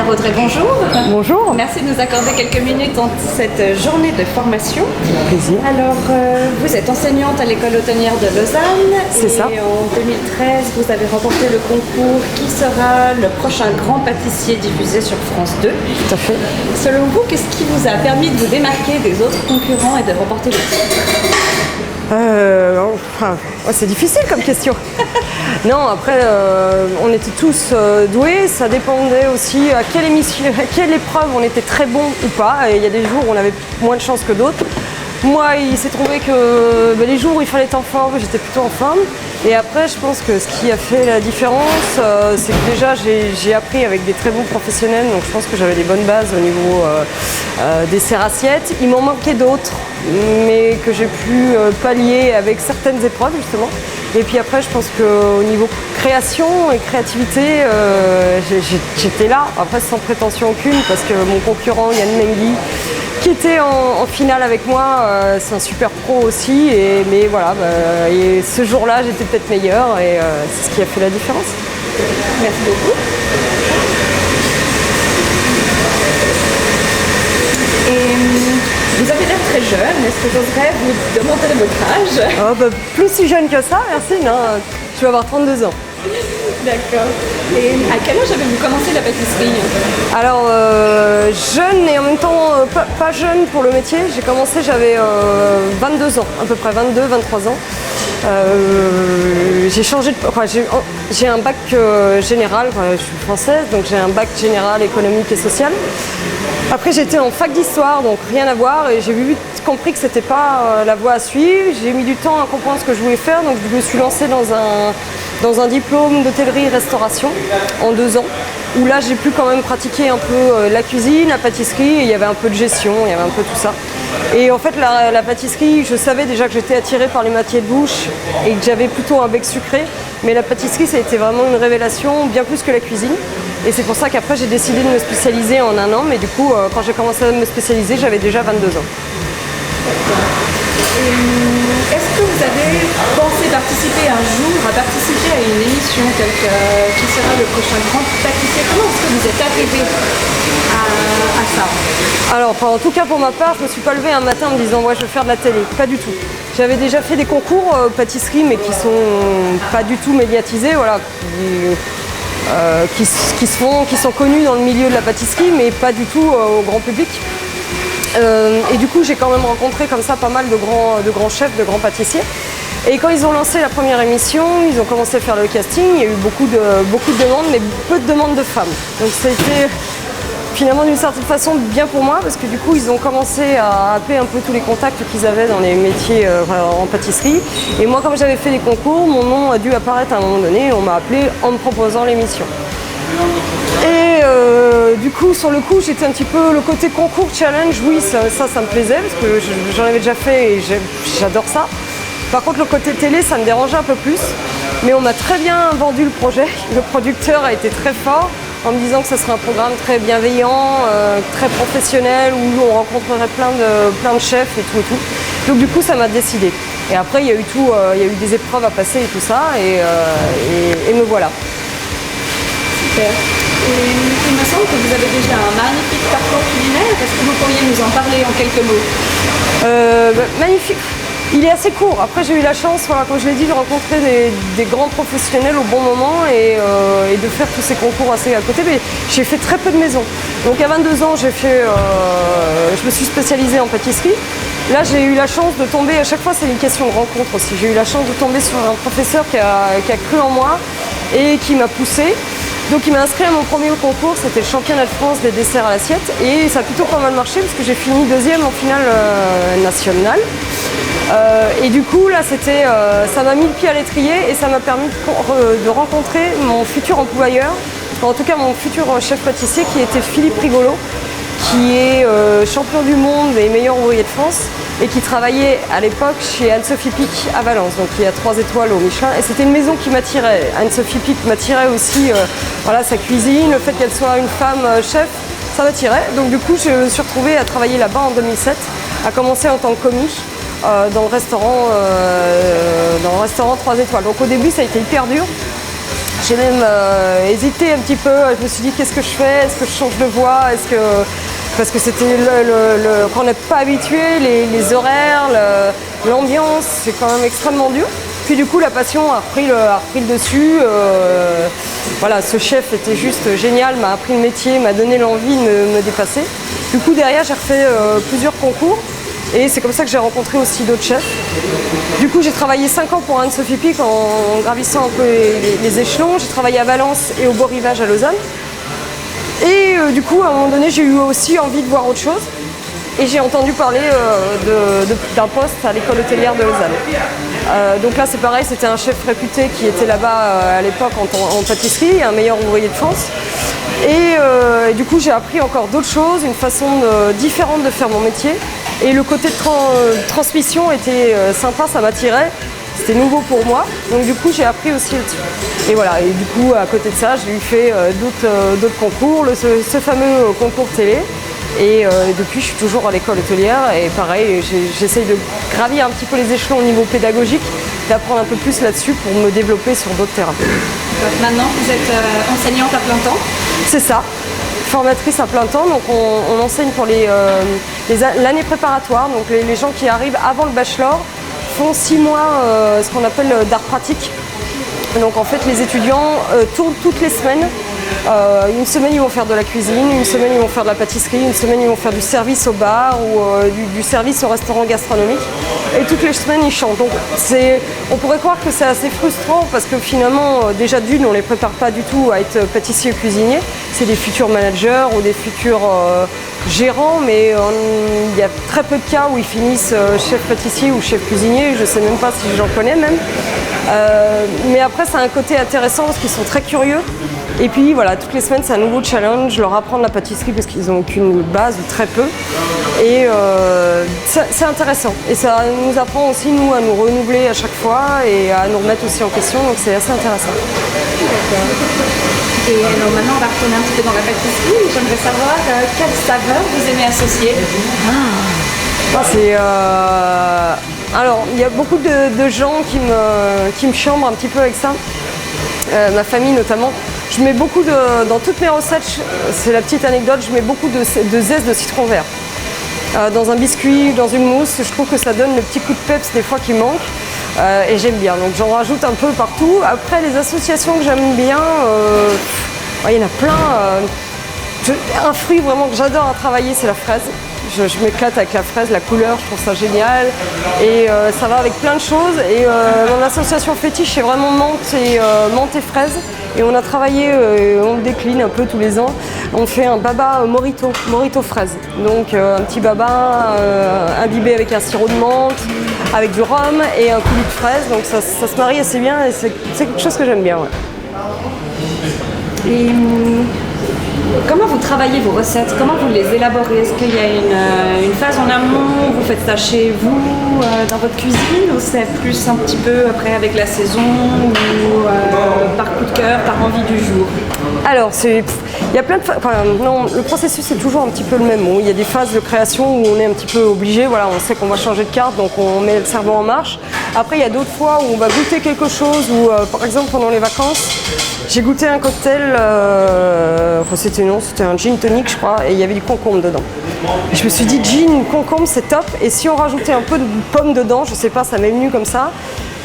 Anne-Audrey, bonjour. Bonjour. Merci de nous accorder quelques minutes dans cette journée de formation. Plaisir. Alors, vous êtes enseignante à l'école hôtelière de Lausanne. C'est ça. Et en 2013, vous avez remporté le concours Qui sera le prochain grand pâtissier diffusé sur France 2. Tout à fait. Selon vous, qu'est-ce qui vous a permis de vous démarquer des autres concurrents et de remporter le titre? C'est difficile comme question. Non, après, on était tous doués. Ça dépendait aussi à quelle épreuve on était très bon ou pas. Et il y a des jours où on avait moins de chance que d'autres. Moi, il s'est trouvé que les jours où il fallait être en forme, j'étais plutôt en forme. Et après, je pense que ce qui a fait la différence, c'est que déjà, j'ai appris avec des très bons professionnels. Donc, je pense que j'avais des bonnes bases au niveau des serres-assiettes. Il m'en manquait d'autres, mais que j'ai pu pallier avec certaines épreuves, justement. Et puis après, je pense qu'au niveau création et créativité, j'étais là. Après, sans prétention aucune, parce que mon concurrent, Yann Mengui, qui était en finale avec moi, c'est un super pro aussi, mais voilà, et ce jour-là j'étais peut-être meilleure et c'est ce qui a fait la différence. Merci beaucoup. Et vous avez l'air très jeune, est-ce que j'oserais vous demander votre âge? Plus si jeune que ça, merci, non, je vais avoir 32 ans. D'accord. Et à quel âge avez-vous commencé la pâtisserie? Alors, jeune et en même temps pas jeune pour le métier. J'ai commencé, j'avais 22 ans, à peu près 22, 23 ans. J'ai changé de... j'ai un bac général, je suis française, donc j'ai un bac général économique et social. Après, j'étais en fac d'histoire, donc rien à voir, et j'ai vite compris que c'était pas la voie à suivre. J'ai mis du temps à comprendre ce que je voulais faire, donc je me suis lancée dans un diplôme d'hôtellerie-restauration en 2 ans, où là j'ai pu quand même pratiquer un peu la cuisine, la pâtisserie, et il y avait un peu de gestion, il y avait un peu tout ça. Et en fait la pâtisserie, je savais déjà que j'étais attirée par les matières de bouche et que j'avais plutôt un bec sucré, mais la pâtisserie ça a été vraiment une révélation, bien plus que la cuisine. Et c'est pour ça qu'après j'ai décidé de me spécialiser en 1 an, mais du coup quand j'ai commencé à me spécialiser, j'avais déjà 22 ans. Est-ce que vous avez pensé participer un jour à une émission telle que Qui sera le prochain grand pâtissier? Comment est-ce que vous êtes arrivé à ça? Alors, en tout cas pour ma part, je me suis pas levée un matin en me disant ouais je vais faire de la télé, pas du tout. J'avais déjà fait des concours pâtisserie mais qui sont pas du tout médiatisés, voilà, qui sont connus dans le milieu de la pâtisserie mais pas du tout au grand public. Et du coup j'ai quand même rencontré comme ça pas mal de grands chefs, de grands pâtissiers. Et quand ils ont lancé la première émission, ils ont commencé à faire le casting, il y a eu beaucoup de demandes, mais peu de demandes de femmes. Donc ça a été finalement d'une certaine façon bien pour moi, parce que du coup ils ont commencé à happer un peu tous les contacts qu'ils avaient dans les métiers en pâtisserie. Et moi comme j'avais fait des concours, mon nom a dû apparaître à un moment donné, et on m'a appelé en me proposant l'émission. Et du coup, sur le coup, j'étais un petit peu le côté concours challenge, oui, ça me plaisait parce que j'en avais déjà fait et j'adore ça. Par contre, le côté télé, ça me dérangeait un peu plus. Mais on m'a très bien vendu le projet. Le producteur a été très fort en me disant que ce serait un programme très bienveillant, très professionnel, où on rencontrerait plein de chefs et tout. Donc du coup, ça m'a décidé. Et après, il y a eu des épreuves à passer et tout ça, et me voilà. Super. Et il me semble que vous avez déjà un magnifique parcours culinaire. Est-ce que vous pourriez nous en parler en quelques mots? Magnifique. Il est assez court. Après, j'ai eu la chance, voilà, comme je l'ai dit, de rencontrer des grands professionnels au bon moment et de faire tous ces concours assez à côté. Mais j'ai fait très peu de maisons. Donc à 22 ans, je me suis spécialisée en pâtisserie. Là, j'ai eu la chance de tomber, à chaque fois, c'est une question de rencontre aussi. J'ai eu la chance de tomber sur un professeur qui a cru en moi et qui m'a poussée. Donc il m'a inscrit à mon premier concours, c'était le championnat de France des desserts à l'assiette et ça a plutôt pas mal marché parce que j'ai fini 2e en finale nationale. Et du coup là ça m'a mis le pied à l'étrier et ça m'a permis de rencontrer mon futur employeur, en tout cas mon futur chef pâtissier qui était Philippe Rigolo, qui est champion du monde et meilleur ouvrier de France et qui travaillait à l'époque chez Anne-Sophie Pic à Valence, donc il y a 3 étoiles au Michelin. Et c'était une maison qui m'attirait. Anne-Sophie Pic m'attirait aussi, sa cuisine, le fait qu'elle soit une femme chef, ça m'attirait. Donc du coup, je me suis retrouvée à travailler là-bas en 2007, à commencer en tant que commis dans le restaurant 3 étoiles. Donc au début, ça a été hyper dur. J'ai même hésité un petit peu, je me suis dit qu'est-ce que je fais, est-ce que je change de voie, parce que c'était quand on n'est pas habitué, les horaires, l'ambiance, c'est quand même extrêmement dur. Puis du coup la passion a repris le dessus. Voilà, ce chef était juste génial, m'a appris le métier, m'a donné l'envie de me dépasser. Du coup derrière j'ai refait plusieurs concours. Et c'est comme ça que j'ai rencontré aussi d'autres chefs. Du coup, j'ai travaillé 5 ans pour Anne-Sophie Pic en gravissant un peu les échelons. J'ai travaillé à Valence et au Beau Rivage à Lausanne. Et du coup, à un moment donné, j'ai eu aussi envie de voir autre chose. Et j'ai entendu parler d'un poste à l'école hôtelière de Lausanne. Donc là, c'est pareil, c'était un chef réputé qui était là-bas à l'époque en pâtisserie, un meilleur ouvrier de France. Et du coup, j'ai appris encore d'autres choses, une façon différente de faire mon métier. Et le côté de transmission était sympa, ça m'attirait. C'était nouveau pour moi. Donc du coup, j'ai appris aussi là-dessus. Et voilà, et du coup, à côté de ça, j'ai eu fait d'autres concours, ce fameux concours télé. Et depuis, je suis toujours à l'école hôtelière. Et pareil, j'essaye de gravir un petit peu les échelons au niveau pédagogique, d'apprendre un peu plus là-dessus pour me développer sur d'autres terrains. Donc maintenant, vous êtes enseignante à plein temps? C'est ça. Formatrice à plein temps, donc on enseigne pour l'année préparatoire, donc les gens qui arrivent avant le bachelor font 6 mois ce qu'on appelle d'art pratique. Donc en fait les étudiants tournent toutes les semaines. Une semaine ils vont faire de la cuisine, une semaine ils vont faire de la pâtisserie, une semaine ils vont faire du service au bar ou du service au restaurant gastronomique. Et toutes les semaines ils chantent. Donc on pourrait croire que c'est assez frustrant parce que finalement déjà d'une on les prépare pas du tout à être pâtissier ou cuisinier. C'est des futurs managers ou des futurs gérants, mais il y a très peu de cas où ils finissent chef pâtissier ou chef cuisinier. Je sais même pas si j'en connais même. Mais après c'est un côté intéressant parce qu'ils sont très curieux. Et puis voilà, toutes les semaines c'est un nouveau challenge, leur apprendre la pâtisserie parce qu'ils n'ont aucune base ou très peu. Et c'est intéressant. Et ça nous apprend aussi nous à nous renouveler à chaque fois et à nous remettre aussi en question, donc c'est assez intéressant. D'accord. Et alors maintenant on va retourner un petit peu dans la pâtisserie. J'aimerais savoir quelle saveur vous aimez associer. Alors il y a beaucoup de gens qui me chambrent un petit peu avec ça. Ma famille notamment. Je mets beaucoup dans toutes mes recettes, c'est la petite anecdote, je mets beaucoup de zeste de citron vert. Dans un biscuit, dans une mousse, je trouve que ça donne le petit coup de peps des fois qui manque. Et j'aime bien, donc j'en rajoute un peu partout. Après les associations que j'aime bien, il y en a plein. Un fruit vraiment que j'adore à travailler, c'est la fraise. Je m'éclate avec la fraise, la couleur, je trouve ça génial. Et ça va avec plein de choses. Et mon association fétiche, c'est vraiment menthe et fraise. Et on a travaillé, on le décline un peu tous les ans. On fait un baba morito fraise. Donc un petit baba imbibé avec un sirop de menthe, avec du rhum et un coulis de fraise. Donc ça se marie assez bien et c'est quelque chose que j'aime bien. Ouais. Et comment vous travaillez vos recettes? Comment vous les élaborez? Est-ce qu'il y a une phase en amont? Vous faites ça chez vous, dans votre cuisine? Ou c'est plus un petit peu après avec la saison ou par coup de cœur, par envie du jour? Alors, il y a plein de phases. Non, le processus est toujours un petit peu le même. Il y a des phases de création où on est un petit peu obligé. Voilà, on sait qu'on va changer de carte, donc on met le cerveau en marche. Après, il y a d'autres fois où on va goûter quelque chose. Ou par exemple, pendant les vacances, j'ai goûté un cocktail. C'était un gin tonic, je crois, et il y avait du concombre dedans. Et je me suis dit, gin, concombre, c'est top. Et si on rajoutait un peu de pomme dedans, je sais pas, ça m'est venu comme ça.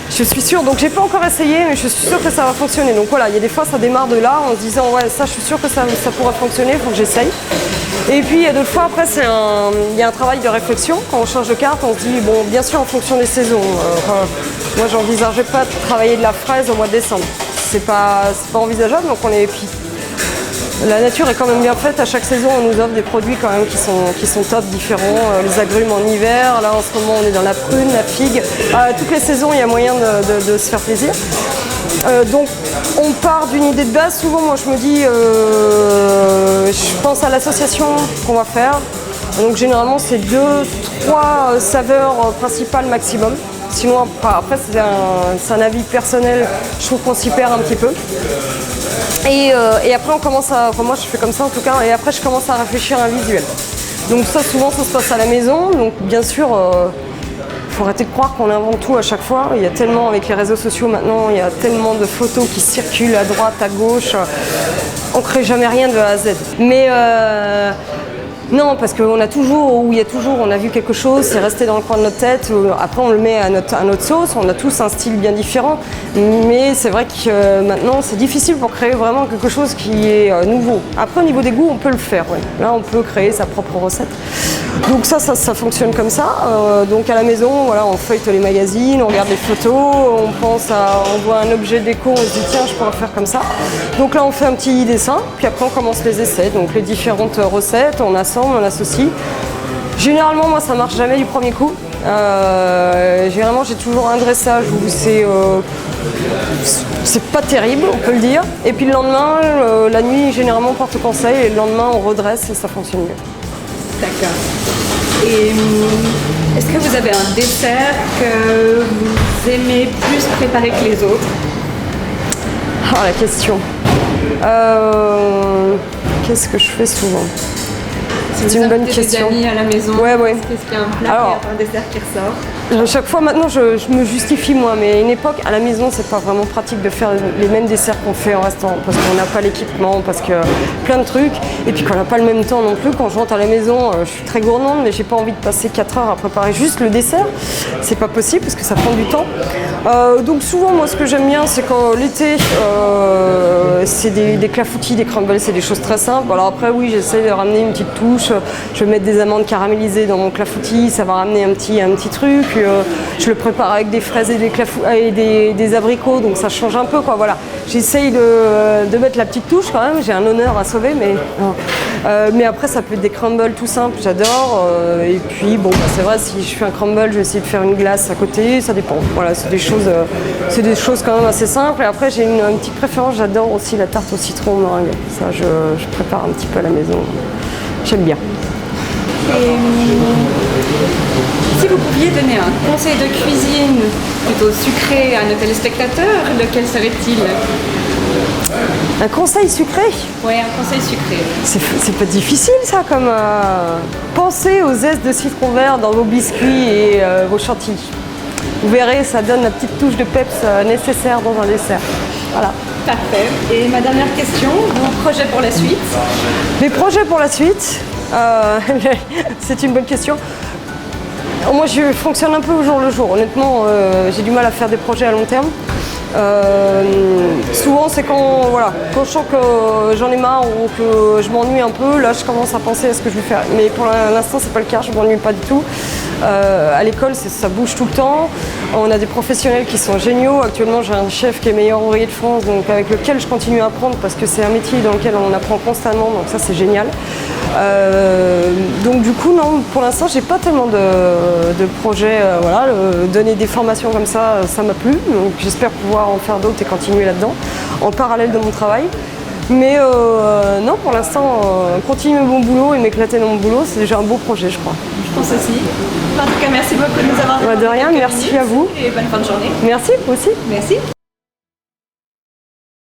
Je suis sûre, donc j'ai pas encore essayé, mais je suis sûre que ça va fonctionner. Donc voilà, il y a des fois ça démarre de là en se disant ouais ça je suis sûre que ça pourra fonctionner, il faut que j'essaye. Et puis il y a d'autres fois après il y a un travail de réflexion. Quand on change de carte, on se dit bon bien sûr en fonction des saisons. Moi j'envisageais pas de travailler de la fraise au mois de décembre. C'est pas envisageable, donc on est puis la nature est quand même bien faite. À chaque saison, on nous offre des produits quand même qui sont top, différents. Les agrumes en hiver, là en ce moment, on est dans la prune, la figue. Toutes les saisons, il y a moyen de se faire plaisir. Donc, on part d'une idée de base. Souvent, moi, je me dis, je pense à l'association qu'on va faire. Donc, généralement, c'est 2-3 saveurs principales maximum. Sinon, après, c'est un avis personnel. Je trouve qu'on s'y perd un petit peu. Et après on commence moi je fais comme ça en tout cas, et après je commence à réfléchir à un visuel. Donc ça souvent ça se passe à la maison, donc bien sûr faut arrêter de croire qu'on invente tout à chaque fois. Il y a tellement, avec les réseaux sociaux maintenant, il y a tellement de photos qui circulent à droite, à gauche. On ne crée jamais rien de A à Z. Mais non, parce qu'on a toujours, où il y a toujours, on a vu quelque chose, c'est resté dans le coin de notre tête. Après, on le met à notre sauce. On a tous un style bien différent. Mais c'est vrai que maintenant, c'est difficile pour créer vraiment quelque chose qui est nouveau. Après, au niveau des goûts, on peut le faire. Ouais. Là, on peut créer sa propre recette. Donc ça fonctionne comme ça. Donc à la maison, voilà, on feuillete les magazines, on regarde les photos, on voit un objet déco, on se dit tiens, je pourrais faire comme ça. Donc là, on fait un petit dessin, puis après on commence les essais. Donc les différentes recettes, on assemble, on associe. Généralement, moi, ça marche jamais du premier coup. Généralement, j'ai toujours un dressage où c'est pas terrible, on peut le dire. Et puis le lendemain, la nuit, généralement, on porte conseil et le lendemain, on redresse et ça fonctionne mieux. D'accord. Et est-ce que vous avez un dessert que vous aimez plus préparer que les autres? Ah, la question. Qu'est-ce que je fais souvent? C'est une bonne question. Des amis à la maison. Ouais. Est-ce qu'il y a un plat, un dessert qui ressort? À chaque fois, maintenant, je me justifie moi, mais à une époque, à la maison, c'est pas vraiment pratique de faire les mêmes desserts qu'on fait en restaurant, parce qu'on n'a pas l'équipement, parce que plein de trucs, et puis qu'on n'a pas le même temps non plus. Quand je rentre à la maison, je suis très gourmande, mais j'ai pas envie de passer 4 heures à préparer juste le dessert. C'est pas possible, parce que ça prend du temps. Donc souvent, moi, ce que j'aime bien, c'est quand l'été, c'est des clafoutis, des crumbles, c'est des choses très simples. Alors après, oui, j'essaie de ramener une petite touche. Je vais mettre des amandes caramélisées dans mon clafoutis, ça va ramener un petit truc. Je le prépare avec des fraises et des abricots, donc ça change un peu, quoi. Voilà. J'essaye de mettre la petite touche quand même. J'ai un honneur à sauver, mais après ça peut être des crumbles tout simples, j'adore. Et puis bon, c'est vrai, si je fais un crumble, je vais essayer de faire une glace à côté. Ça dépend. Voilà, c'est des choses quand même assez simples. Et après, j'ai une petite préférence. J'adore aussi la tarte au citron meringue. Ça, je prépare un petit peu à la maison. J'aime bien. Et si vous pouviez donner un conseil de cuisine plutôt sucré à nos téléspectateurs, lequel serait-il? Un conseil sucré? Oui, un conseil sucré. C'est pas difficile ça, comme pensez aux zestes de citron vert dans vos biscuits et vos chantilly. Vous verrez, ça donne la petite touche de peps nécessaire dans un dessert. Voilà. Parfait. Et ma dernière question, vos projets pour la suite? Les projets pour la suite, c'est une bonne question. Moi, je fonctionne un peu au jour le jour. Honnêtement, j'ai du mal à faire des projets à long terme. Souvent, c'est quand je sens que j'en ai marre ou que je m'ennuie un peu, là, je commence à penser à ce que je vais faire. Mais pour l'instant, c'est pas le cas, je m'ennuie pas du tout. À l'école, ça bouge tout le temps. On a des professionnels qui sont géniaux. Actuellement, j'ai un chef qui est meilleur ouvrier de France, donc avec lequel je continue à apprendre parce que c'est un métier dans lequel on apprend constamment, donc ça, c'est génial. Donc du coup, non, pour l'instant, j'ai pas tellement de projets. Donner des formations comme ça m'a plu. Donc j'espère pouvoir en faire d'autres et continuer là-dedans, en parallèle de mon travail. Mais non, pour l'instant, continuer mon boulot et m'éclater dans mon boulot, c'est déjà un beau projet, je crois. Je pense aussi. En tout cas, merci beaucoup de nous avoir De rien, merci à vous. Et bonne fin de journée. Merci, vous aussi. Merci.